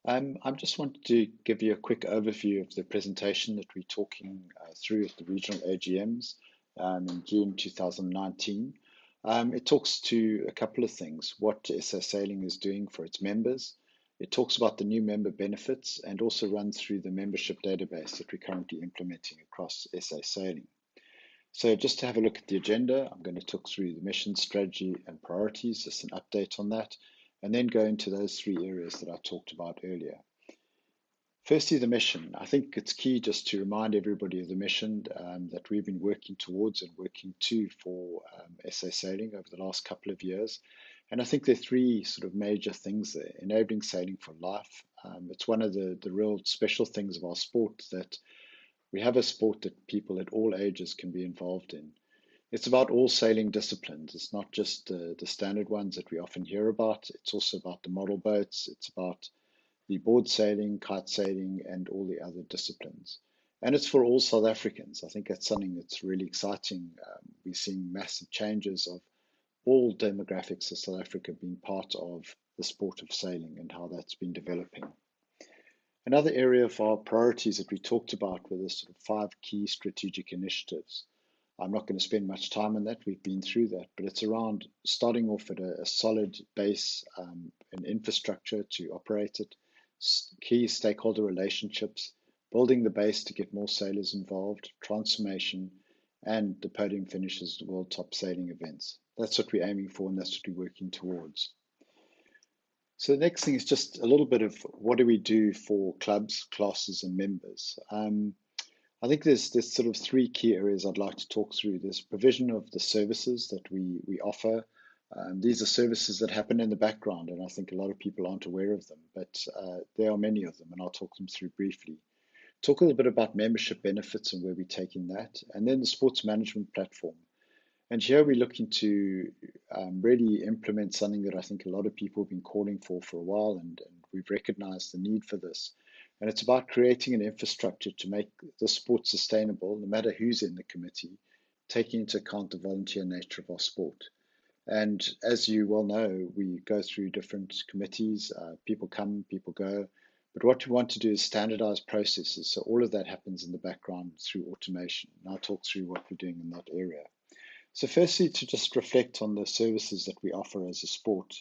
I just wanted to give you a quick overview of the presentation that we're talking through at the regional AGMs in June 2019. It talks to a couple of things, what SA Sailing is doing for its members. It talks about the new member benefits and also runs through the membership database that we're currently implementing across SA Sailing. So just to have a look at the agenda, I'm going to talk through the mission, strategy, and priorities, just an update on that, and then go into those three areas that I talked about earlier. Firstly, the mission. I think it's key just to remind everybody of the mission that we've been working towards and working to for SA Sailing over the last couple of years. And I think there are three sort of major things there. Enabling sailing for life. It's one of the real special things of our sport that we have a sport that people at all ages can be involved in. It's about all sailing disciplines. It's not just the standard ones that we often hear about. It's also about the model boats. It's about the board sailing, kite sailing, and all the other disciplines. And it's for all South Africans. I think that's something that's really exciting. We're seeing massive changes of all demographics of South Africa being part of the sport of sailing and how that's been developing. Another area of our priorities that we talked about were the sort of five key strategic initiatives. I'm not going to spend much time on that. We've been through that, but it's around starting off at a solid base and infrastructure to operate it, key stakeholder relationships, building the base to get more sailors involved, transformation, and the podium finishes the world top sailing events. That's what we're aiming for, and that's what we're working towards. So the next thing is just a little bit of what do we do for clubs, classes, and members. I think there's sort of three key areas I'd like to talk through. There's provision of the services that we offer. These are services that happen in the background, and I think a lot of people aren't aware of them, but there are many of them, and I'll talk them through briefly. Talk a little bit about membership benefits and where we're taking that, and then the sports management platform. And here we're looking to really implement something that I think a lot of people have been calling for a while, and we've recognized the need for this. And it's about creating an infrastructure to make the sport sustainable, no matter who's in the committee, taking into account the volunteer nature of our sport. And as you well know, we go through different committees, people come, people go. But what we want to do is standardize processes. So all of that happens in the background through automation. And I'll talk through what we're doing in that area. So firstly, to just reflect on the services that we offer as a sport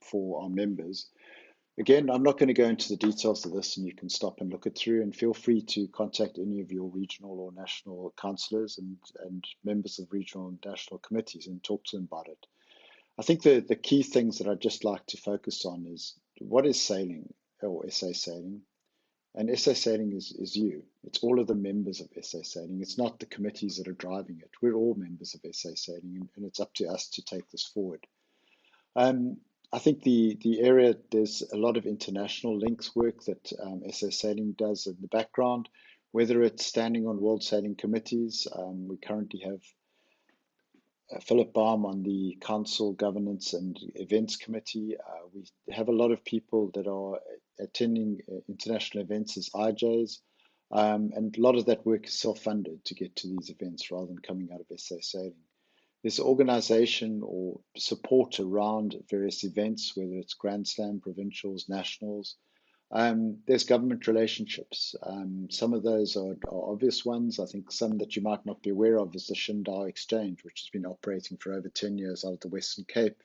for our members. Again, I'm not going to go into the details of this, and you can stop and look it through, and feel free to contact any of your regional or national councillors and members of regional and national committees and talk to them about it. I think the key things that I'd just like to focus on is what is sailing or SA Sailing? And SA Sailing is you. It's all of the members of SA Sailing. It's not the committees that are driving it. We're all members of SA Sailing, and it's up to us to take this forward. I think the area, there's a lot of international links work that SA Sailing does in the background, whether it's standing on world sailing committees. We currently have Philip Baum on the Council Governance and Events Committee. We have a lot of people that are attending international events as IJs, and a lot of that work is self-funded to get to these events rather than coming out of SA Sailing. There's organization or support around various events, whether it's Grand Slam, provincials, nationals. There's government relationships. Some of those are obvious ones. I think some that you might not be aware of is the Shindao Exchange, which has been operating for over 10 years out of the Western Cape,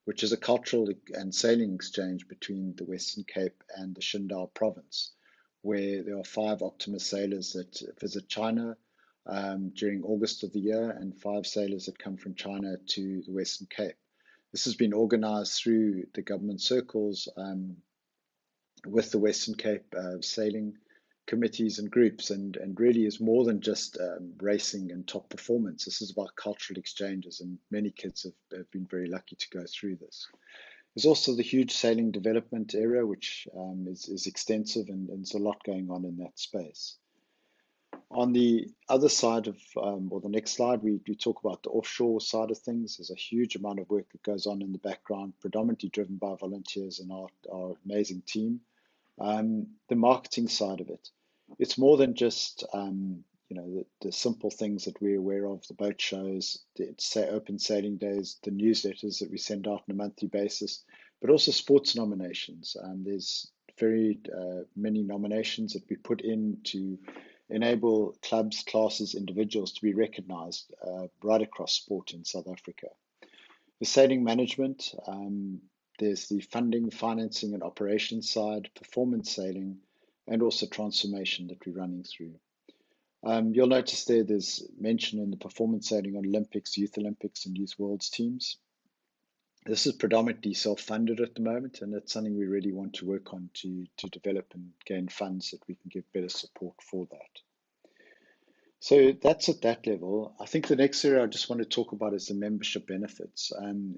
which is a cultural and sailing exchange between the Western Cape and the Shindao province, where there are 5 Optimus sailors that visit China during August of the year, and 5 sailors that come from China to the Western Cape. This has been organized through the government circles with the Western Cape sailing committees and groups, and really is more than just racing and top performance. This is about cultural exchanges, and many kids have been very lucky to go through this. There's also the huge sailing development area, which is extensive, and there's a lot going on in that space. On the other side of, or the next slide, we talk about the offshore side of things. There's a huge amount of work that goes on in the background, predominantly driven by volunteers and our amazing team. The marketing side of it, it's more than just the simple things that we're aware of, the boat shows, the open sailing days, the newsletters that we send out on a monthly basis, but also sports nominations. There's very many nominations that we put in to enable clubs, classes, individuals to be recognized right across sport in South Africa. The sailing management, there's the funding, financing, and operations side, performance sailing, and also transformation that we're running through. You'll notice there's mention in the performance sailing on Olympics, Youth Olympics, and Youth Worlds teams. This is predominantly self-funded at the moment, and it's something we really want to work on to develop and gain funds that we can give better support for that. So that's at that level. I think the next area I just want to talk about is the membership benefits.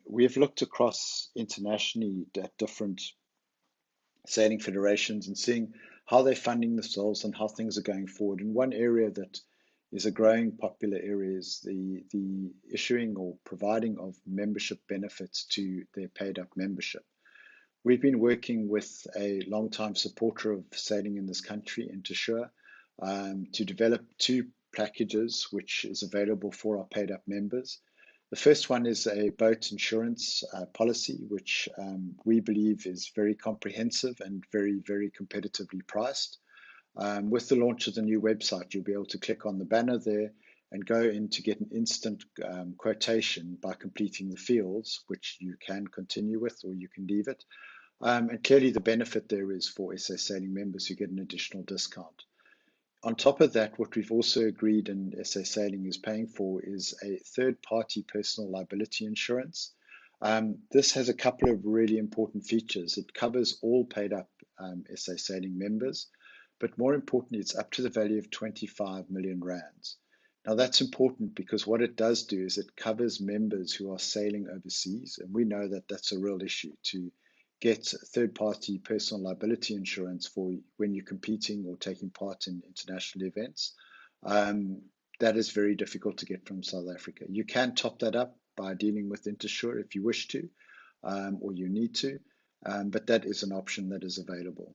We've looked across internationally at different sailing federations and seeing how they're funding themselves and how things are going forward. And one area that is a growing popular area is the issuing or providing of membership benefits to their paid up membership. We've been working with a long-time supporter of sailing in this country, Intersure, to develop two packages which is available for our paid up members. The first one is a boat insurance policy, which we believe is very comprehensive and very, very competitively priced. With the launch of the new website, you'll be able to click on the banner there and go in to get an instant quotation by completing the fields, which you can continue with or you can leave it. And clearly the benefit there is for SA Sailing members who get an additional discount. On top of that, what we've also agreed and SA Sailing is paying for is a third-party personal liability insurance. This has a couple of really important features. It covers all paid up SA Sailing members, but more importantly, it's up to the value of 25 million rands. Now that's important because what it does do is it covers members who are sailing overseas, and we know that that's a real issue to get third-party personal liability insurance for when you're competing or taking part in international events. That is very difficult to get from South Africa. You can top that up by dealing with Intersure if you wish to, or you need to, but that is an option that is available.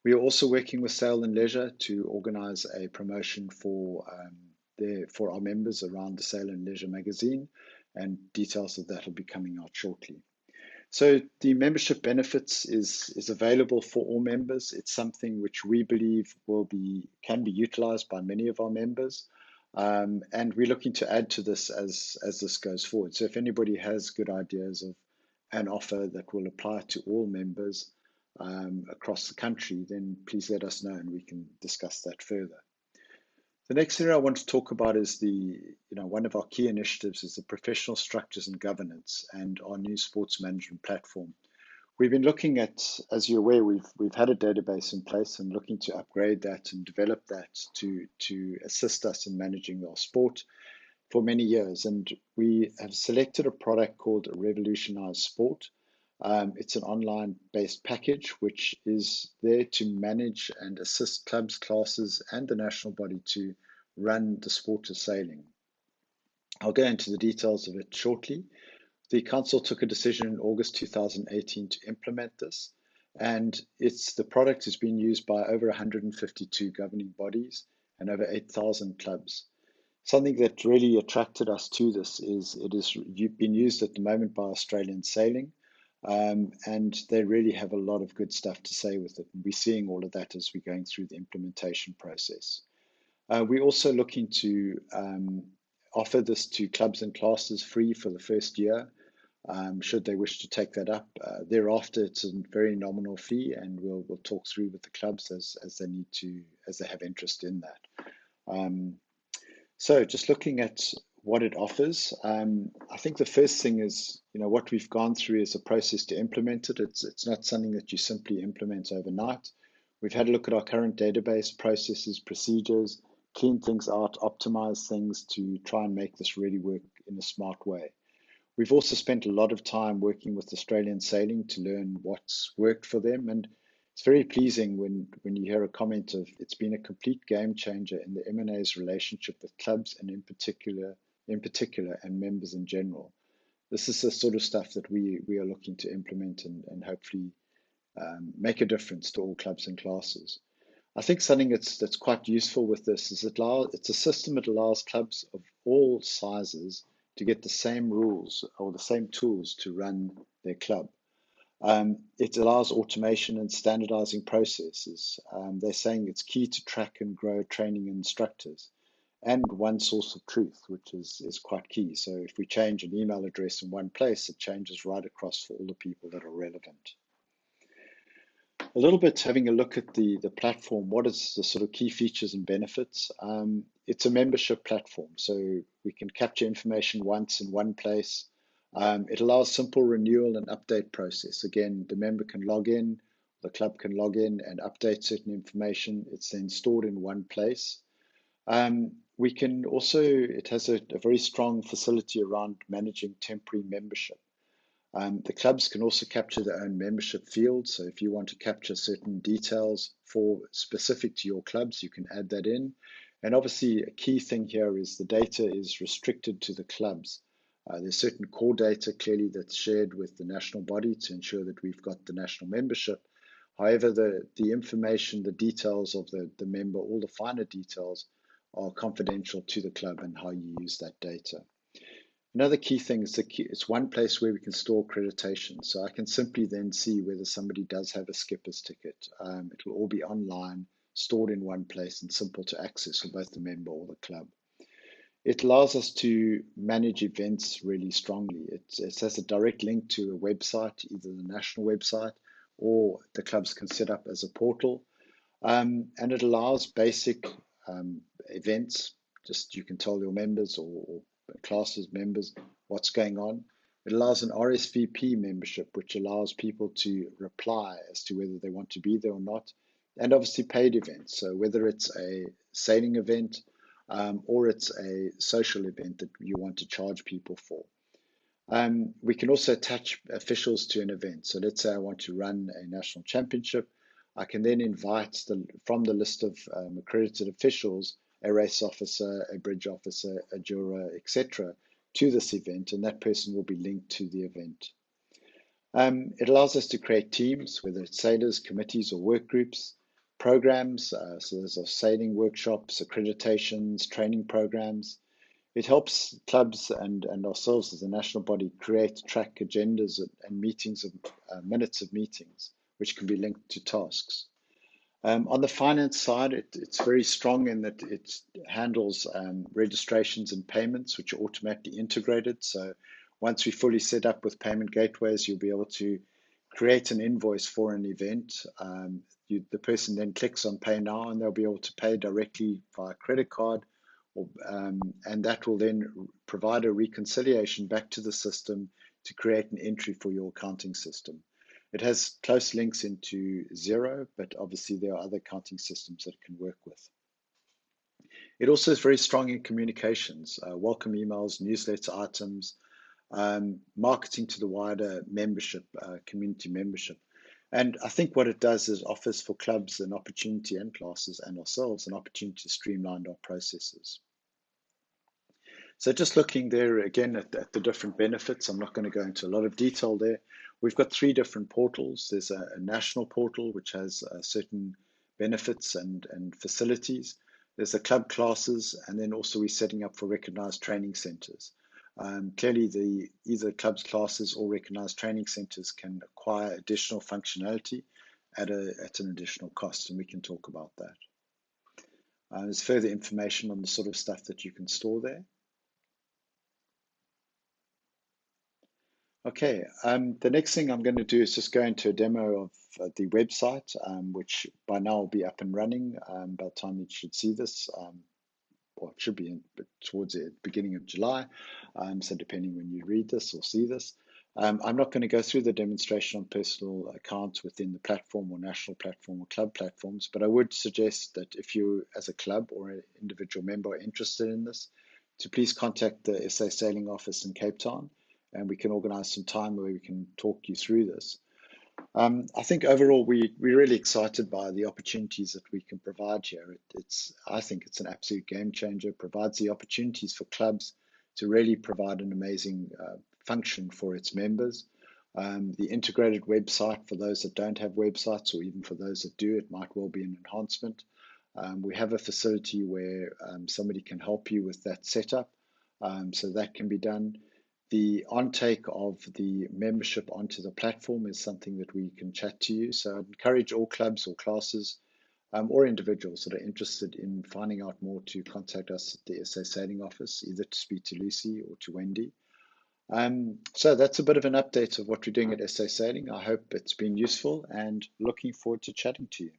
We are also working with Sail and Leisure to organize a promotion for our members around the Sail and Leisure magazine, and details of that will be coming out shortly. So the membership benefits is available for all members. It's something which we believe can be utilized by many of our members. And we're looking to add to this as this goes forward. So if anybody has good ideas of an offer that will apply to all members across the country, then please let us know and we can discuss that further. The next area I want to talk about is one of our key initiatives is the professional structures and governance and our new sports management platform. We've been looking at, as you're aware, we've had a database in place and looking to upgrade that and develop that to assist us in managing our sport for many years. And we have selected a product called Revolutionize Sport. It's an online-based package which is there to manage and assist clubs, classes, and the national body to run the sport of sailing. I'll go into the details of it shortly. The council took a decision in August 2018 to implement this, and the product has been used by over 152 governing bodies and over 8,000 clubs. Something that really attracted us to this is it is being used at the moment by Australian Sailing. And they really have a lot of good stuff to say with it. And we're seeing all of that as we're going through the implementation process. We're also looking to offer this to clubs and classes free for the first year, should they wish to take that up. Thereafter, it's a very nominal fee, and we'll talk through with the clubs as they have interest in that. So just looking at what it offers. I think the first thing is, what we've gone through is a process to implement it. It's not something that you simply implement overnight. We've had a look at our current database, processes, procedures, clean things out, optimize things to try and make this really work in a smart way. We've also spent a lot of time working with Australian Sailing to learn what's worked for them, and it's very pleasing when you hear a comment of it's been a complete game changer in the M&A's relationship with clubs and in particular and members in general. This is the sort of stuff that we are looking to implement and hopefully make a difference to all clubs and classes. I think something that's quite useful with this is it's a system that allows clubs of all sizes to get the same rules or the same tools to run their club. It allows automation and standardizing processes. They're saying it's key to track and grow training instructors and one source of truth, which is quite key. So if we change an email address in one place, it changes right across for all the people that are relevant. A little bit having a look at the platform, what is the sort of key features and benefits? It's a membership platform, so we can capture information once in one place. It allows simple renewal and update process. Again, the member can log in, the club can log in and update certain information. It's then stored in one place. We can also, it has a very strong facility around managing temporary membership. The clubs can also capture their own membership fields. So if you want to capture certain details for specific to your clubs, you can add that in. And obviously, a key thing here is the data is restricted to the clubs. There's certain core data clearly that's shared with the national body to ensure that we've got the national membership. However, the information, the details of the member, all the finer details are confidential to the club and how you use that data. Another key thing is it's one place where we can store accreditation. So I can simply then see whether somebody does have a skipper's ticket. It will all be online, stored in one place and simple to access for both the member or the club. It allows us to manage events really strongly. It has a direct link to a website, either the national website or the clubs can set up as a portal. And it allows basic events, just you can tell your members or classes members what's going on. It allows an RSVP membership, which allows people to reply as to whether they want to be there or not, and obviously paid events. So whether it's a sailing event or it's a social event that you want to charge people for. We can also attach officials to an event. So let's say I want to run a national championship. I can then invite from the list of accredited officials, a race officer, a bridge officer, a juror, etc., to this event, and that person will be linked to the event. It allows us to create teams, whether it's sailors, committees, or work groups, programs. So there's sailing workshops, accreditations, training programs. It helps clubs and ourselves as a national body create track agendas and meetings of minutes of meetings, which can be linked to tasks. On the finance side, it's very strong in that it handles registrations and payments, which are automatically integrated. So once we fully set up with payment gateways, you'll be able to create an invoice for an event. The person then clicks on Pay Now, and they'll be able to pay directly via credit card, and that will then provide a reconciliation back to the system to create an entry for your accounting system. It has close links into Xero, but obviously there are other accounting systems that it can work with. It also is very strong in communications, welcome emails, newsletter items, marketing to the wider membership, community membership. And I think what it does is offers for clubs an opportunity and classes and ourselves an opportunity to streamline our processes. So just looking there again at the different benefits, I'm not going to go into a lot of detail there. We've got 3 different portals. There's a national portal, which has certain benefits and facilities. There's the club classes, and then also we're setting up for recognized training centers. Clearly, either clubs classes or recognized training centers can acquire additional functionality at an additional cost, and we can talk about that. There's further information on the sort of stuff that you can store there. Okay, the next thing I'm going to do is just go into a demo of the website, which by now will be up and running by the time you should see this. Well, it should be towards the beginning of July, so depending when you read this or see this. I'm not going to go through the demonstration on personal accounts within the platform or national platform or club platforms, but I would suggest that if you, as a club or an individual member, are interested in this, to please contact the SA Sailing Office in Cape Town, and we can organize some time where we can talk you through this. I think overall we're really excited by the opportunities that we can provide here. I think it's an absolute game changer. It provides the opportunities for clubs to really provide an amazing function for its members. The integrated website for those that don't have websites, or even for those that do, it might well be an enhancement. We have a facility where somebody can help you with that setup, so that can be done. The on-take of the membership onto the platform is something that we can chat to you. So I'd encourage all clubs or classes or individuals that are interested in finding out more to contact us at the SA Sailing Office, either to speak to Lucy or to Wendy. So that's a bit of an update of what we're doing at SA Sailing. I hope it's been useful and looking forward to chatting to you.